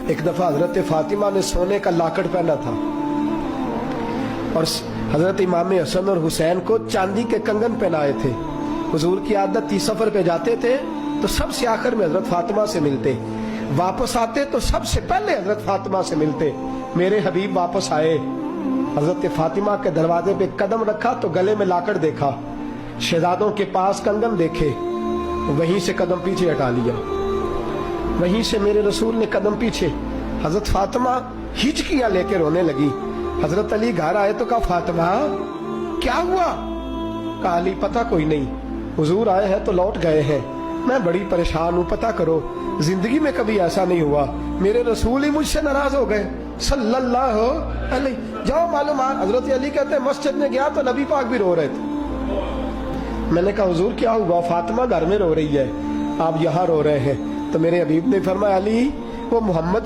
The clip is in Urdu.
ایک دفعہ حضرت فاطمہ نے سونے کا لاکڑ پہنا تھا اور حضرت امام حسن اور حسین کو چاندی کے کنگن پہنائے تھے. حضور کی عادت تھی سفر پہ جاتے تھے تو سب سے آخر میں حضرت فاطمہ سے ملتے, واپس آتے تو سب سے پہلے حضرت فاطمہ سے ملتے. میرے حبیب واپس آئے, حضرت فاطمہ کے دروازے پہ قدم رکھا تو گلے میں لاکڑ دیکھا, شہزادوں کے پاس کنگن دیکھے, وہیں سے قدم پیچھے ہٹا لیا. وہیں سے میرے رسول نے قدم پیچھے. حضرت فاطمہ ہچکیاں لے کے رونے لگی. حضرت علی گھر آئے تو کہا فاطمہ کیا ہوا؟ کہا علی پتہ کوئی نہیں, حضور آئے ہیں تو لوٹ گئے ہیں, میں بڑی پریشان ہوں, پتہ کرو. زندگی میں کبھی ایسا نہیں ہوا, میرے رسول ہی مجھ سے ناراض ہو گئے صلی اللہ علیہ. جاؤ معلومات. حضرت علی کہتے ہیں مسجد میں گیا تو نبی پاک بھی رو رہے تھے. میں نے کہا حضور کیا ہوا؟ فاطمہ گھر میں رو رہی ہے, آپ یہاں رو رہے ہیں. تو میرے حبیب نے فرمایا علی وہ محمد